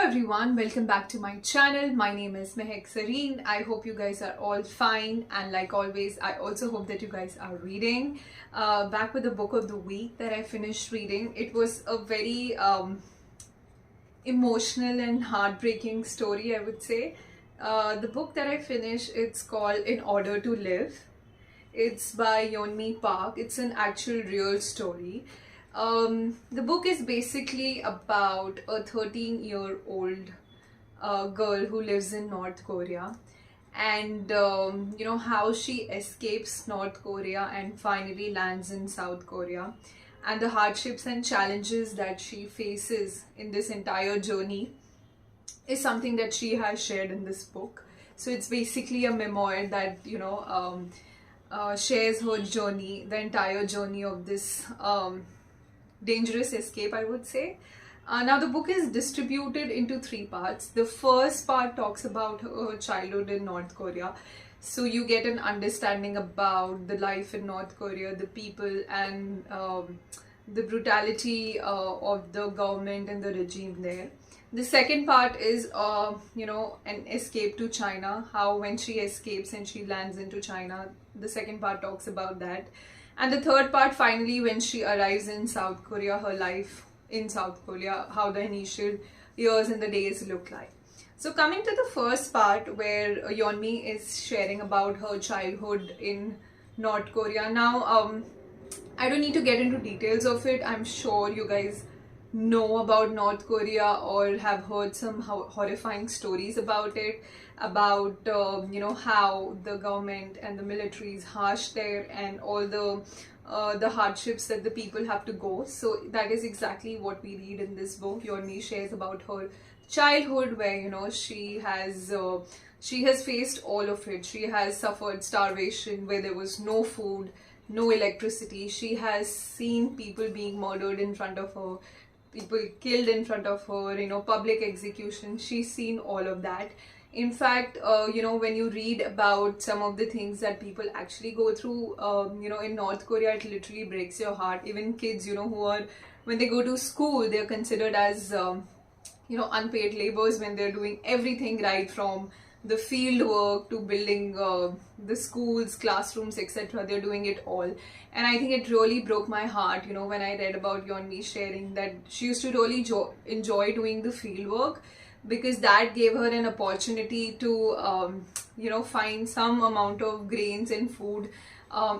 everyone, welcome back to my channel. My name is Mehek Sareen. I hope you guys are all fine, and like always I also hope that you guys are reading. Back with the book of the week that I finished reading. It was a very emotional and heartbreaking story, I would say. The book that I finished, it's called In Order to Live. It's by Yeonmi Park. It's an actual real story. The book is basically about a 13-year-old girl who lives in North Korea, and how she escapes North Korea and finally lands in South Korea, and the hardships and challenges that she faces in this entire journey is something that she has shared in this book. So it's basically a memoir that shares her journey, the entire journey of this dangerous escape, I would say. Now the book is distributed into three parts. The first part talks about her childhood in North Korea. So you get an understanding about the life in North Korea, the people, and the brutality of the government and the regime there. The second part is, an escape to China, how when she escapes and she lands into China, the second part talks about that. And the third part, finally, when she arrives in South Korea, her life in South Korea, how the initial years and the days look like. So coming to the first part where Yeonmi is sharing about her childhood in North Korea. Now, I don't need to get into details of it. I'm sure you guys know about North Korea or have heard some horrifying stories about it, about how the government and the military is harsh there, and all the hardships that the people have to go. So that is exactly what we read in this book. Yeonmi shares about her childhood, where she has faced all of it. She has suffered starvation, where there was no food, no electricity. She has seen people being murdered in front of her, people killed in front of her, public execution. She's seen all of that. In fact, when you read about some of the things that people actually go through, in North Korea, it literally breaks your heart. Even kids, who are, when they go to school, they're considered as, unpaid laborers, when they're doing everything right from the field work to building the schools, classrooms, etc. They're doing it all. And I think it really broke my heart, when I read about Yeonmi sharing that she used to really enjoy doing the field work, because that gave her an opportunity to, find some amount of grains and food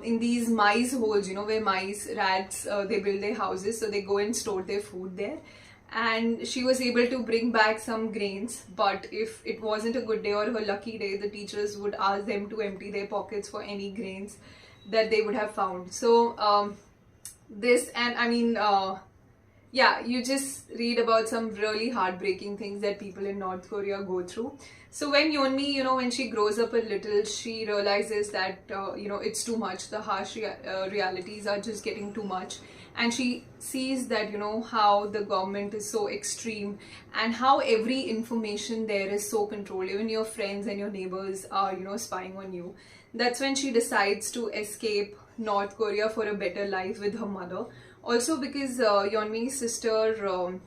in these mice holes, where mice, rats, they build their houses, so they go and store their food there. And she was able to bring back some grains, but if it wasn't a good day or her lucky day, the teachers would ask them to empty their pockets for any grains that they would have found. So you just read about some really heartbreaking things that people in North Korea go through. So when Yeonmi, when she grows up a little, she realizes that, it's too much. The harsh realities are just getting too much. And she sees that, how the government is so extreme and how every information there is so controlled. Even your friends and your neighbors are, spying on you. That's when she decides to escape North Korea for a better life with her mother. Also because Yeonmi's sister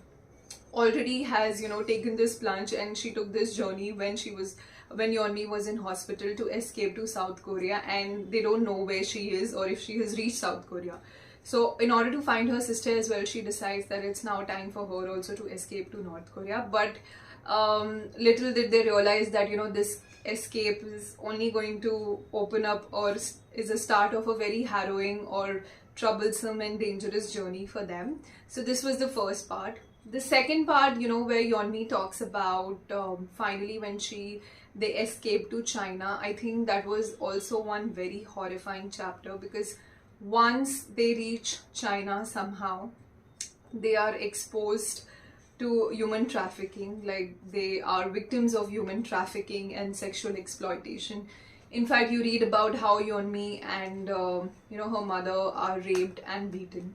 already has, taken this plunge, and she took this journey when Yeonmi was in hospital to escape to South Korea, and they don't know where she is or if she has reached South Korea. So in order to find her sister as well, she decides that it's now time for her also to escape to North Korea. But little did they realize that, this escape is only going to open up, or is a start of a very harrowing or troublesome and dangerous journey for them. So this was the first part. The second part, where Yeonmi talks about finally when they escaped to China. I think that was also one very horrifying chapter, because once they reach China, somehow they are exposed to human trafficking. Like, they are victims of human trafficking and sexual exploitation. In fact, you read about how Yeonmi and her mother are raped and beaten,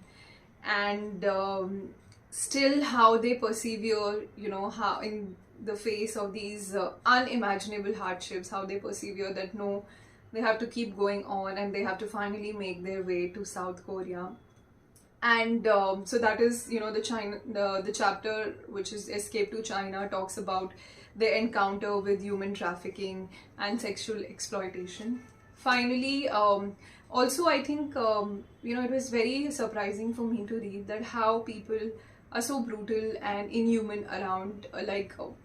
and still how they persevere, how in the face of these unimaginable hardships, how they persevere, that no, they have to keep going on, and they have to finally make their way to South Korea. And so that is, you know, the chapter which is Escape to China talks about their encounter with human trafficking and sexual exploitation. Finally, also I think, you know, it was very surprising for me to read that how people are so brutal and inhuman around,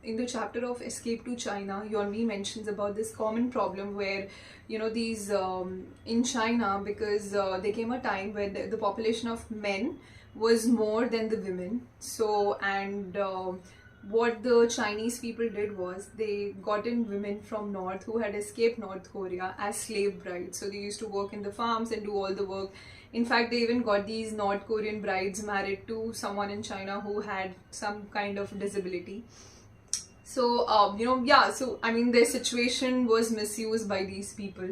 in the chapter of Escape to China, Yeonmi mentions about this common problem where, you know, these in China, because there came a time where the population of men was more than the women. So, and what the Chinese people did was they got in women from North who had escaped North Korea as slave brides. So they used to work in the farms and do all the work. In fact, they even got these North Korean brides married to someone in China who had some kind of disability. So, you know, yeah, so I mean, their situation was misused by these people.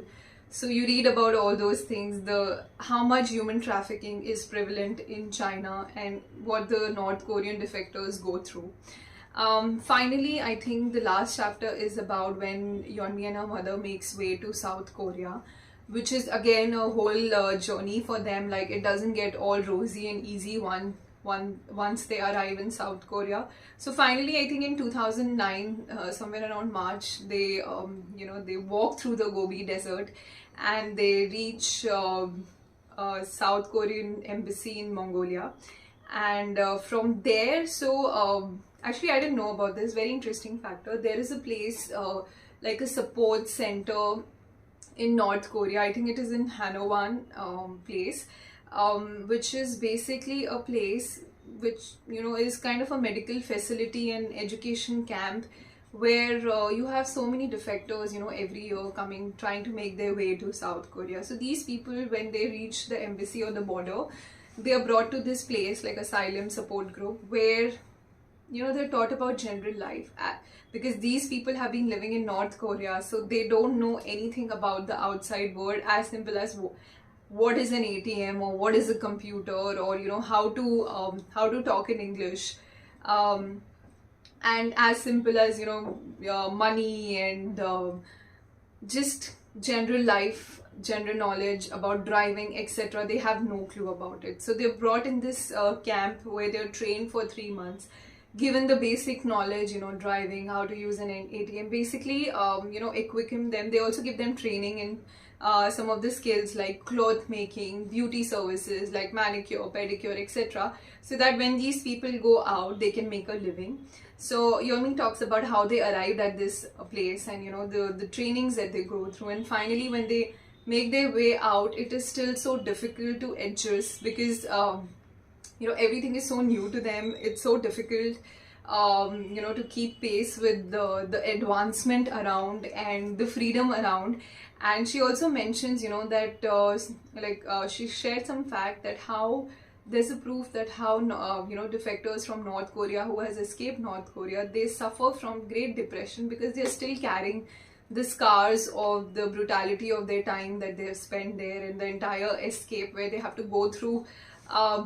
So you read about all those things, the how much human trafficking is prevalent in China and what the North Korean defectors go through. Finally, I think the last chapter is about when Yeonmi and her mother makes way to South Korea, which is again a whole journey for them. Like, it doesn't get all rosy and easy once they arrive in South Korea. So finally, I think in 2009, somewhere around March, they you know, they walk through the Gobi Desert and they reach South Korean embassy in Mongolia. And from there, so actually I didn't know about this very interesting factor. There is a place like a support center in North Korea. I think it is in Hanowan place, which is basically a place which, you know, is kind of a medical facility and education camp where you have so many defectors, you know, every year coming, trying to make their way to South Korea. So these people, when they reach the embassy or the border, they are brought to this place, like asylum support group, where, you know, they're taught about general life, because these people have been living in North Korea, so they don't know anything about the outside world, as simple as what is an ATM or what is a computer, or, you know, how to talk in English, and as simple as, you know, money and just general life, general knowledge about driving, etc. They have no clue about it. So they're brought in this camp where they're trained for 3 months, given the basic knowledge, you know, driving, how to use an ATM, basically, you know, equipping them. They also give them training in some of the skills like cloth making, beauty services like manicure, pedicure, etc. So that when these people go out, they can make a living. So Yeonmi talks about how they arrived at this place and, you know, the trainings that they go through. And finally, when they make their way out, it is still so difficult to adjust because you know, everything is so new to them. It's so difficult, you know, to keep pace with the advancement around and the freedom around. And she also mentions, you know, that she shared some fact that how there's a proof that how you know, defectors from North Korea who has escaped North Korea, they suffer from great depression because they're still carrying the scars of the brutality of their time that they have spent there, and the entire escape where they have to go through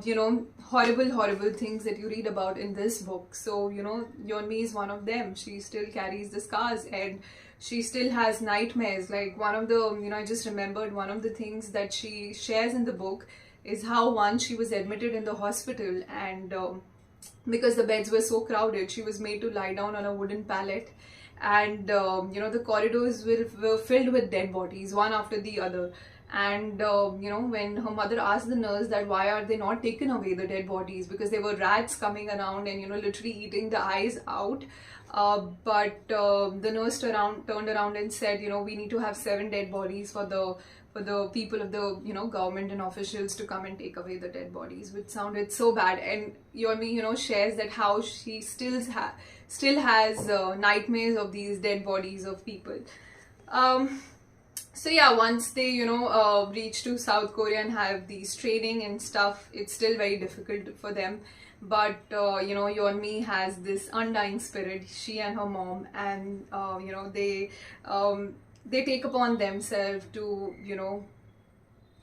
you know, horrible things that you read about in this book. So, you know, Yeonmi is one of them. She still carries the scars and she still has nightmares. Like, one of the, you know, I just remembered one of the things that she shares in the book is how once she was admitted in the hospital, and because the beds were so crowded, she was made to lie down on a wooden pallet, and you know, the corridors were filled with dead bodies, one after the other. And you know, when her mother asked the nurse that why are they not taken away, the dead bodies, because there were rats coming around and, you know, literally eating the eyes out, but the nurse turned around and said, you know, we need to have 7 dead bodies for the people of the, you know, government and officials to come and take away the dead bodies, which sounded so bad. And Yeonmi, you know, shares that how she still has nightmares of these dead bodies of people. So yeah, once they, you know, reach to South Korea and have these training and stuff, it's still very difficult for them. But you know, Yeonmi has this undying spirit, she and her mom, and you know, they take upon themselves to, you know,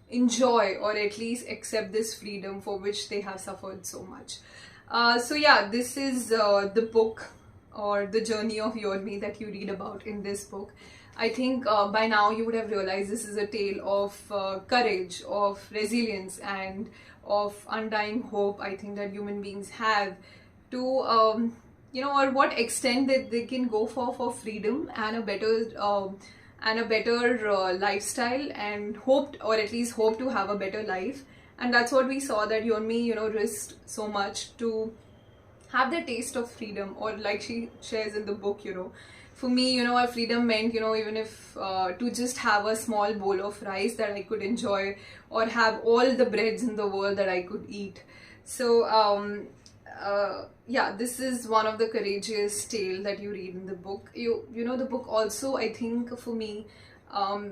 enjoy or at least accept this freedom for which they have suffered so much. So yeah, this is the book or the journey of Yeonmi that you read about in this book. I think by now you would have realized this is a tale of courage, of resilience, and of undying hope I think that human beings have to or what extent that they can go for freedom and a better lifestyle, and hoped, or at least hope to have a better life. And that's what we saw, that Yeonmi risked so much to have the taste of freedom, or like she shares in the book, for me, our freedom meant, even if to just have a small bowl of rice that I could enjoy, or have all the breads in the world that I could eat. So yeah, this is one of the courageous tale that you read in the book. The book also, I think, for me,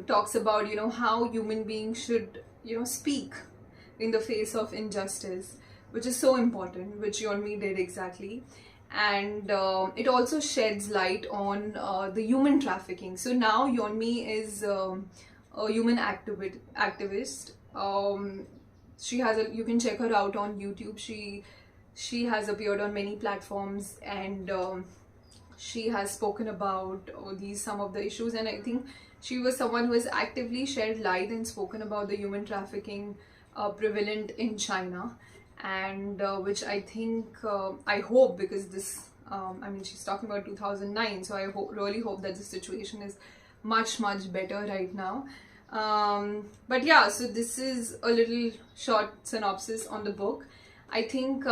talks about how human beings should speak in the face of injustice, which is so important, which Yeonmi did exactly. And it also sheds light on the human trafficking. So now Yeonmi is a human activist. She has you can check her out on YouTube. She has appeared on many platforms, and she has spoken about some of the issues. And I think she was someone who has actively shed light and spoken about the human trafficking prevalent in China, and which I think, I hope, because this I mean, she's talking about 2009, so I really hope that the situation is much better right now. But yeah, so this is a little short synopsis on the book. I think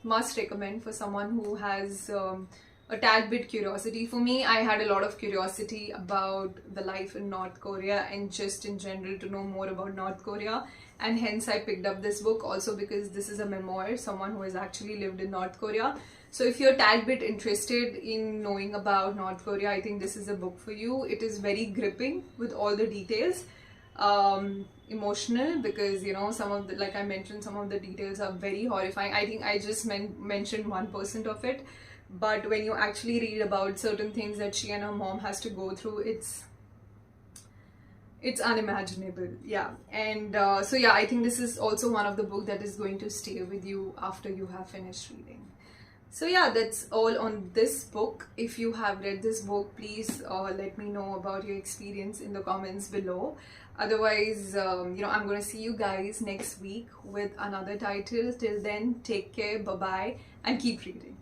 must recommend for someone who has a tad bit curiosity. For me, I had a lot of curiosity about the life in North Korea, and just in general to know more about North Korea, and hence I picked up this book, also because this is a memoir, someone who has actually lived in North Korea. So if you're a tad bit interested in knowing about North Korea, I think this is a book for you. It is very gripping with all the details, emotional, because some of the, like I mentioned, some of the details are very horrifying. I think I just mentioned 1% of it, but when you actually read about certain things that she and her mom has to go through, it's unimaginable. Yeah. And so yeah, I think this is also one of the books that is going to stay with you after you have finished reading. So yeah, that's all on this book. If you have read this book, please let me know about your experience in the comments below. Otherwise, I'm going to see you guys next week with another title. Till then, take care, bye bye, and keep reading.